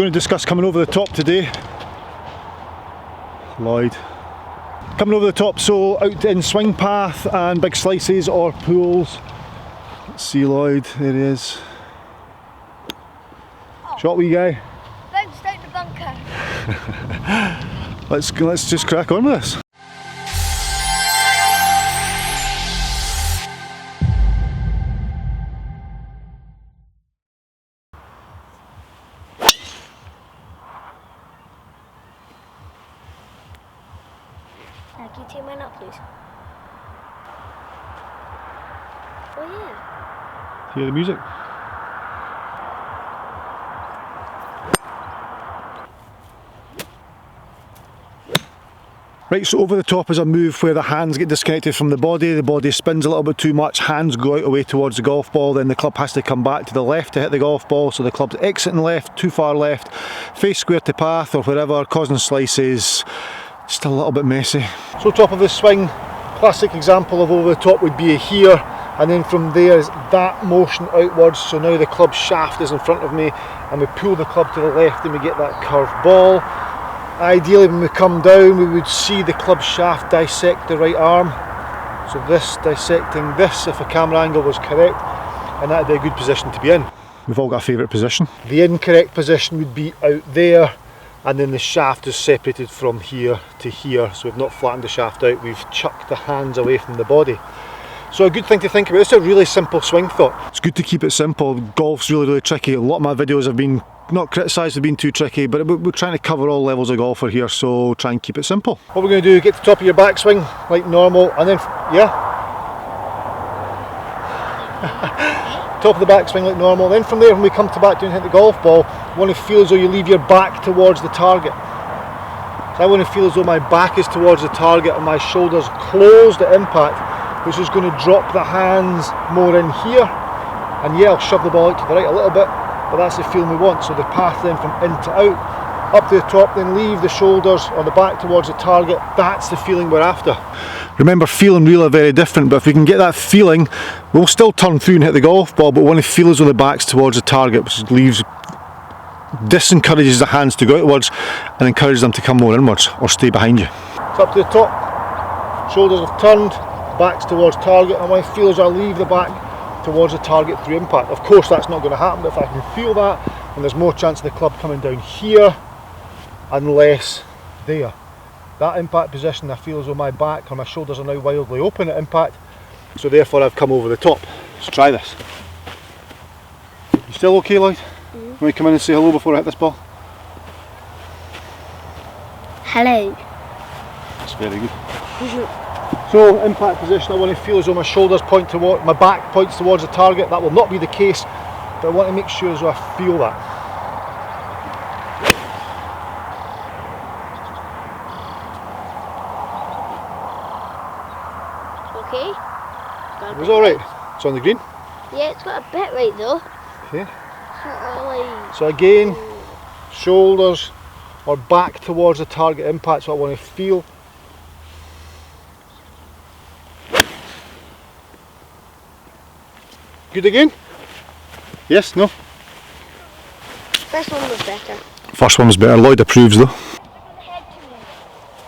Going to discuss coming over the top today. Lloyd. Coming over the top, so out in swing path and big slices or pools. Let's see Lloyd, there he is. Oh. Shot wee guy. Bounced out the bunker. Let's just crack on with this. Can you take mine up, please? Oh yeah. Hear the music? Right, so over the top is a move where the hands get disconnected from the body spins a little bit too much, hands go out away towards the golf ball, then the club has to come back to the left to hit the golf ball, so the club's exiting left, too far left, face square to path or wherever, causing slices. Just a little bit messy. So top of the swing, classic example of over the top would be here, and then from there is that motion outwards, so now the club shaft is in front of me and we pull the club to the left and we get that curved ball. Ideally when we come down we would see the club shaft dissect the right arm, so this dissecting this if a camera angle was correct, and that would be a good position to be in. We've all got a favourite position. The incorrect position would be out there, and then the shaft is separated from here to here, so we've not flattened the shaft out, we've chucked the hands away from the body. So a good thing to think about, it's a really simple swing thought. It's good to keep it simple. Golf's really tricky. A lot of my videos have been not criticised for being too tricky, but we're trying to cover all levels of golfer here, so try and keep it simple. What we're going to do, get to the top of your backswing like normal, and then, top of the backswing like normal, then from there when we come to back down and hit the golf ball, you want to feel as though you leave your back towards the target. So I want to feel as though my back is towards the target and my shoulders closed at impact, which is going to drop the hands more in here, and yeah, I'll shove the ball out to the right a little bit, but that's the feeling we want. So the path then from in to out, up to the top, then leave the shoulders or the back towards the target, that's the feeling we're after. Remember, feel and real are very different, but if we can get that feeling, we'll still turn through and hit the golf ball, but we want to feel as though the back's towards the target, which disencourages the hands to go outwards and encourages them to come more inwards or stay behind you. So up to the top, shoulders have turned, back's towards target, and my feel as I leave the back towards the target through impact. Of course that's not going to happen, but if I can feel that, then there's more chance of the club coming down here and less there. That impact position, I feel as though my back or my shoulders are now wildly open at impact, so therefore I've come over the top. Let's try this. You still okay, Lloyd? Let me come in and say hello before I hit this ball. Hello. That's very good. So impact position, I want to feel as though my shoulders point toward, my back points towards the target. That will not be the case, but I want to make sure as though I feel that. Okay. It was alright. It's on the green. Yeah, it's got a bit right though. Okay. Sort of like... So again, shoulders or back towards the target impact, so I want to feel. Good again? Yes, no? First one was better. First one was better, Lloyd approves though.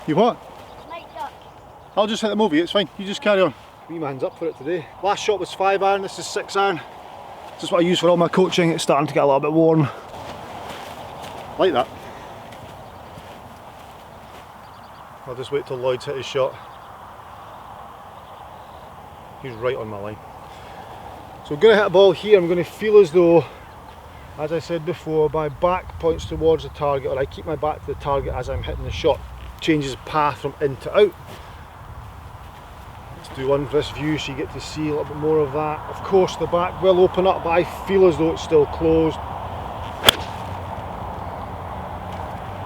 You what? Light duck. I'll just hit the movie, it's fine, you just carry on. Me man's up for it today. Last shot was 5 iron, this is 6 iron. This is what I use for all my coaching, it's starting to get a little bit worn. Like that. I'll just wait till Lloyd's hit his shot. He's right on my line. So I'm going to hit a ball here, I'm going to feel as though, as I said before, my back points towards the target, or I keep my back to the target as I'm hitting the shot. Changes path from in to out. Let's do one for this view so you get to see a little bit more of that. Of course the back will open up, but I feel as though it's still closed.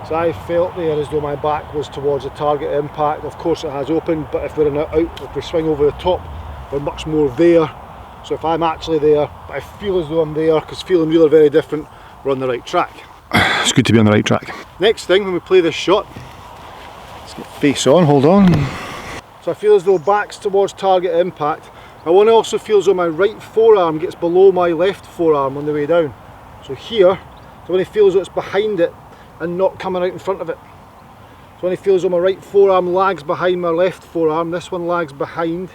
So I felt there as though my back was towards the target impact. Of course it has opened, but if we're in an out, if we swing over the top, we're much more there. So if I'm actually there, I feel as though I'm there, because feel and real are very different, we're on the right track. It's good to be on the right track. Next thing, when we play this shot, let's get face on, hold on. So I feel as though back's towards target impact. I want to also feel as though my right forearm gets below my left forearm on the way down. So here, So when I feel as though it's behind it and not coming out in front of it. So when I feel as though my right forearm lags behind my left forearm, this one lags behind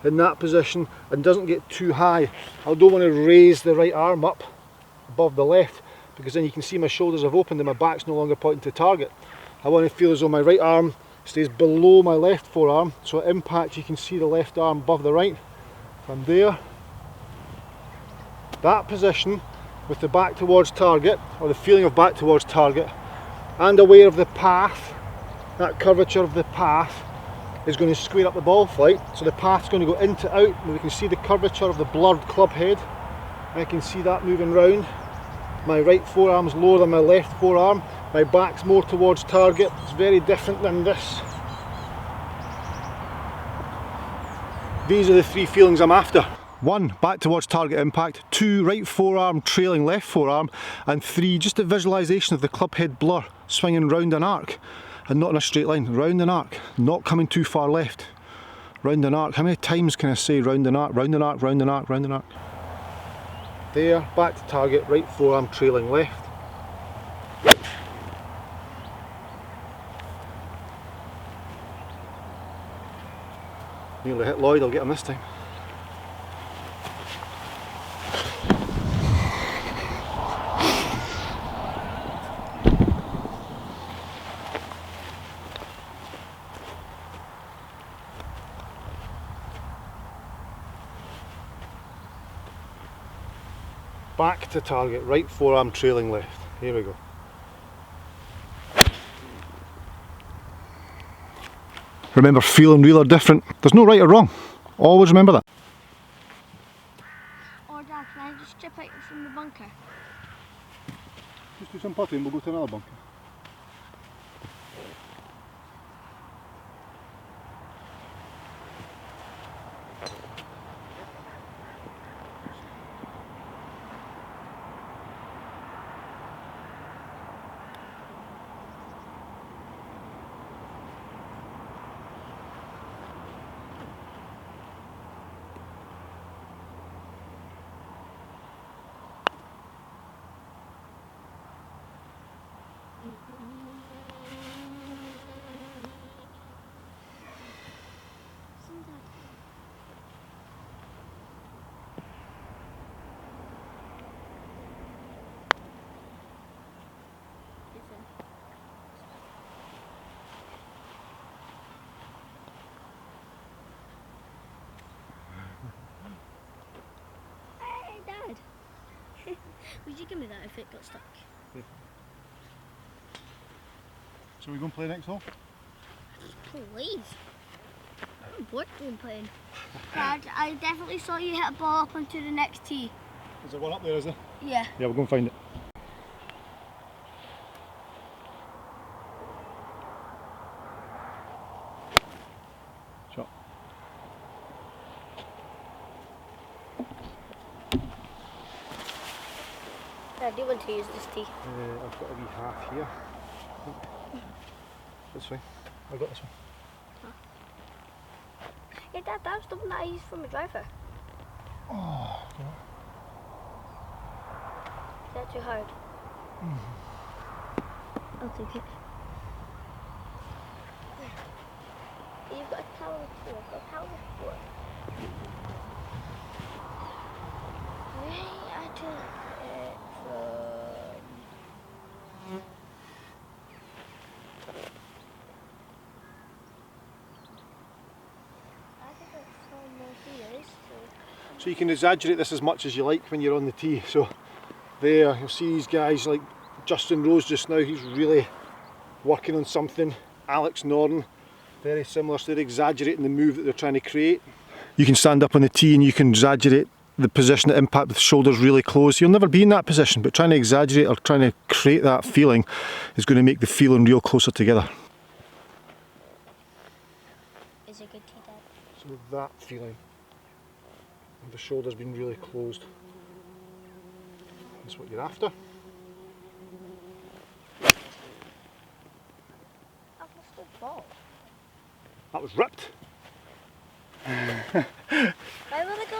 in that position and doesn't get too high. I don't want to raise the right arm up above the left, because then you can see my shoulders have opened and my back's no longer pointing to target. I want to feel as though my right arm stays below my left forearm, so at impact you can see the left arm above the right. From there, that position with the back towards target, or the feeling of back towards target, and aware of the path, that curvature of the path is going to square up the ball flight. So the path's going to go in to out, and we can see the curvature of the blurred club head. I can see that moving round. My right forearm's lower than my left forearm. My back's more towards target. It's very different than this. These are the three feelings I'm after. 1, back towards target impact. 2, right forearm trailing left forearm. And 3, just a visualisation of the club head blur swinging round an arc and not in a straight line. Round an arc, not coming too far left. Round an arc. How many times can I say round an arc, round an arc, round an arc, round an arc? There, back to target, right forearm trailing left. Nearly hit Lloyd, I'll get him this time. Back to target, right forearm trailing left. Here we go. Remember, feel and real are different. There's no right or wrong. Always remember that. Or Dad, can I just chip out from the bunker? Just do some putting, we'll go to another bunker. Hey Dad! Would you give me that if it got stuck? Yeah. So we go and play next hole? Please. I'm bored doing playing. Dad, I definitely saw you hit a ball up onto the next tee. Is there one up there, is there? Yeah. Yeah, we'll go and find it. Shot. Dad, do you want to use this tee? I've got a wee half here. This way. I've got this one. Yeah, Dad, that was the one that I used for my driver. Oh, Is that too hard? I'll take it. You've got a towel too. I've got a towel before. I took it from... So you can exaggerate this as much as you like when you're on the tee. So there, you'll see these guys like Justin Rose just now, he's really working on something. Alex Norton, very similar, so they're exaggerating the move that they're trying to create. You can stand up on the tee and you can exaggerate the position at impact with shoulders really close. You'll never be in that position, but trying to exaggerate or trying to create that feeling is going to make the feeling real closer together. Is it good tee, Dad? So that feeling, and the shoulders being really closed, that's what you're after. That was the ball. That was ripped. I want to go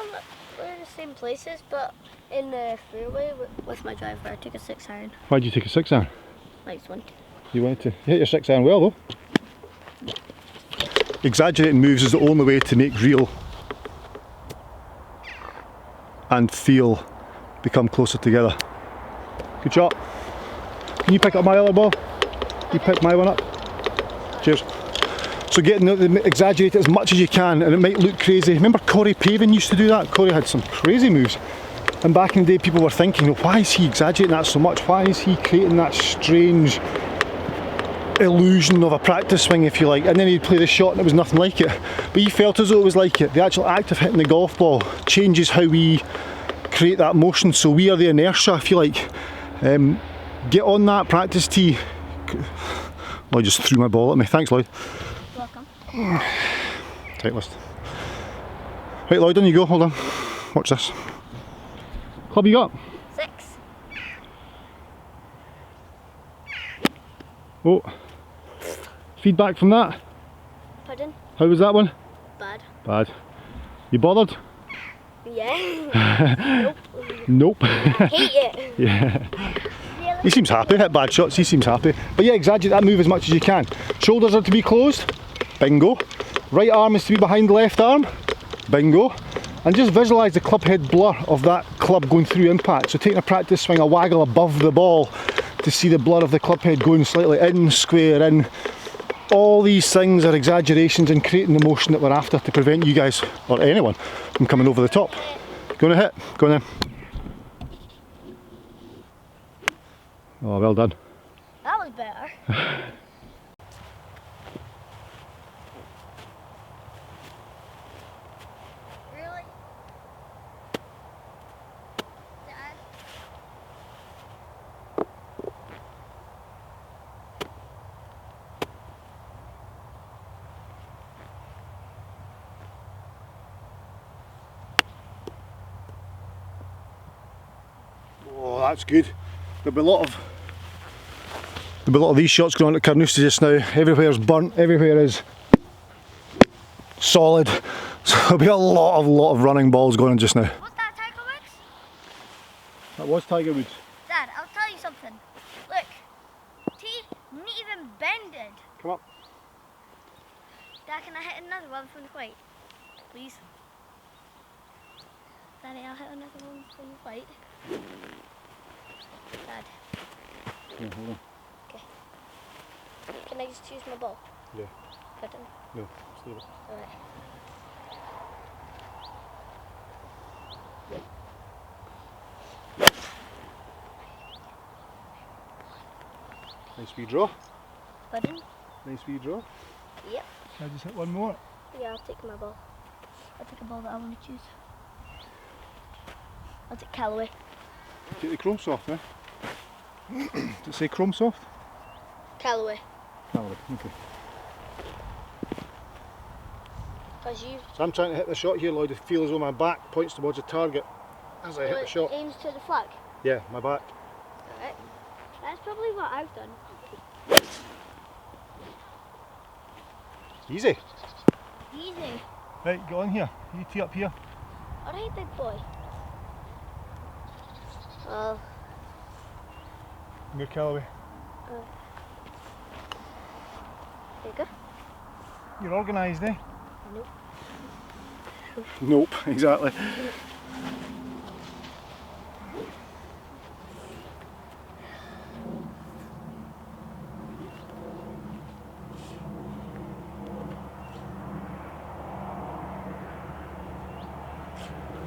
we're in the same places, but In the fairway with my driver, I took a 6-iron. Why'd you take a 6-iron? Nice one. You wanted to hit your 6-iron well though. Exaggerating moves is the only way to make real and feel become closer together. Good shot. Can you pick up my other ball? You pick my one up. Cheers. So getting exaggerate it as much as you can, and it might look crazy. Remember Corey Pavin used to do that? Corey had some crazy moves. And back in the day people were thinking, why is he exaggerating that so much? Why is he creating that strange illusion of a practice swing, if you like? And then he'd play the shot and it was nothing like it. But he felt as though it was like it. The actual act of hitting the golf ball changes how we create that motion. So we are the inertia, if you like. Get on that practice tee. Lloyd just threw my ball at me. Thanks, Lloyd. Welcome. Tight list. Right, Lloyd, on you go. Hold on. Watch this. Club you got? 6. Oh. Feedback from that? Pardon? How was that one? Bad. Bad. You bothered? Yeah. Nope. Hate it. Yeah. Really? He seems happy. Hit bad shots. He seems happy. But yeah, exaggerate that move as much as you can. Shoulders are to be closed. Bingo. Right arm is to be behind the left arm. Bingo. And just visualise the club head blur of that club going through impact. So taking a practice swing, a waggle above the ball to see the blur of the club head going slightly in, square in. All these things are exaggerations and creating the motion that we're after to prevent you guys, or anyone, from coming over the top. Going to hit. Go on then. Oh, well done. That was better. Really? Dad? Oh, that's good. There'll be a lot of these shots going on at Carnoustie just now. Everywhere's burnt, everywhere is solid. So there'll be a lot of running balls going on just now. Was that Tiger Woods? That was Tiger Woods. Dad, I'll tell you something. Look, T not even bended. Come up. Dad, can I hit another one from the white? Please. Daddy, I'll hit another one from the white. Dad. Yeah, hold on. Okay. Can I just choose my ball? Yeah. Pardon? No, stay with it. Alright. Nice wee draw. Pardon? Nice wee draw. Yep. Can I just hit one more? Yeah, I'll take my ball. I'll take a ball that I want to choose. I'll take Callaway. Take the Chrome Soft now. Does it say Chrome Soft? Callaway. Callaway, okay. Because you... So I'm trying to hit the shot here, Lloyd. I feel as though my back points towards the target as I hit the shot. Aims to the flag. Yeah, my back. Alright. That's probably what I've done. Easy. Easy. Right, get on here. You tee up here. Alright, big boy. Oh. Near Callaway. There you go. You're organised, eh? Nope. Nope, exactly.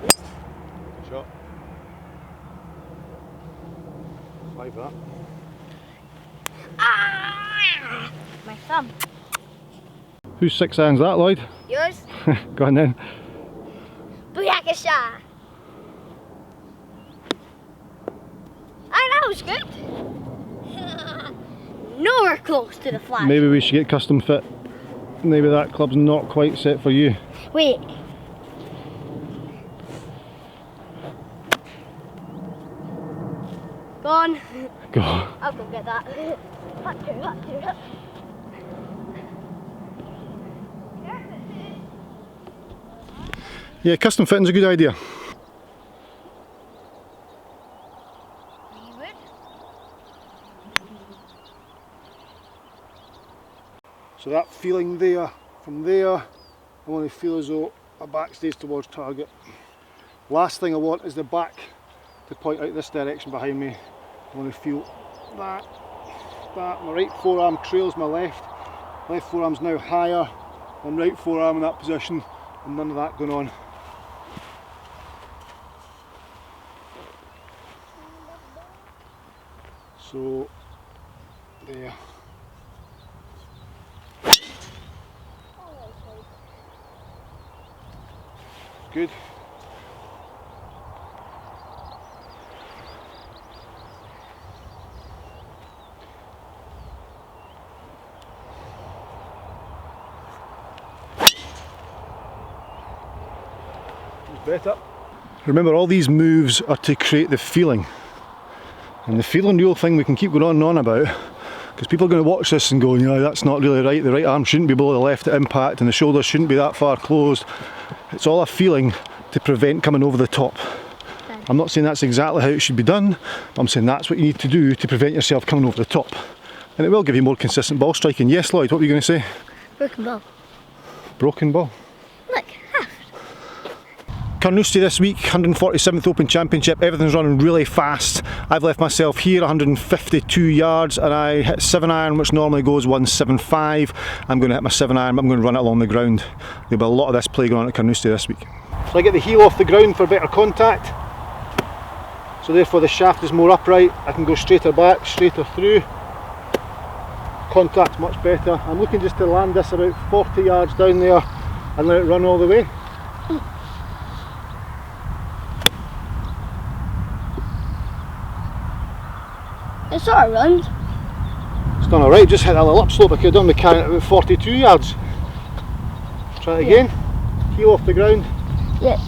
Good shot. Like that. Ah! My thumb. Whose 6-iron's that, Lloyd? Yours? Go on then. Booyakasha! That was good. Nowhere close to the flag. Maybe we should get custom fit. Maybe that club's not quite set for you. Wait. Go on. Go. I'll go get that. Yeah, custom fitting's a good idea. So that feeling there, from there, I want to feel as though my back stays towards target. Last thing I want is the back to point out this direction behind me. I want to feel that. My right forearm trails my left. Left forearm's now higher than right forearm in that position, and none of that going on. So, there. Good. Better. Remember, all these moves are to create the feeling. And the feeling real thing we can keep going on and on about, because people are going to watch this and go, yeah, that's not really right, the right arm shouldn't be below the left at impact and the shoulders shouldn't be that far closed. It's all a feeling to prevent coming over the top. I'm not saying that's exactly how it should be done, but I'm saying that's what you need to do to prevent yourself coming over the top. And it will give you more consistent ball striking. Yes, Lloyd, what were you going to say? Broken ball. Broken ball. Look, half. Carnoustie this week, 147th Open Championship, everything's running really fast. I've left myself here 152 yards and I hit 7-iron, which normally goes 175. I'm going to hit my 7-iron, but I'm going to run it along the ground. There'll be a lot of this play going on at Carnoustie this week. So I get the heel off the ground for better contact, so therefore the shaft is more upright. I can go straighter back, straighter through. Contact's much better. I'm looking just to land this about 40 yards down there and let it run all the way. It sort of runs. It's done alright, just hit that little upslope. I could have done the carrying at about 42 yards. Try it again. Heel off the ground. Yeah.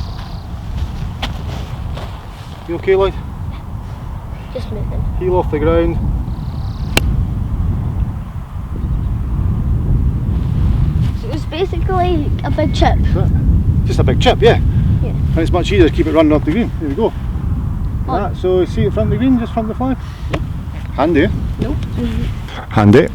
You okay, Lloyd? Just moving. Heel off the ground. So it was basically a big chip. Just a big chip, yeah. Yeah. And it's much easier to keep it running off the green. There we go. Oh. Right, so see it front of the green, just front of the flag? Yeah. Handy. Nope. Handy.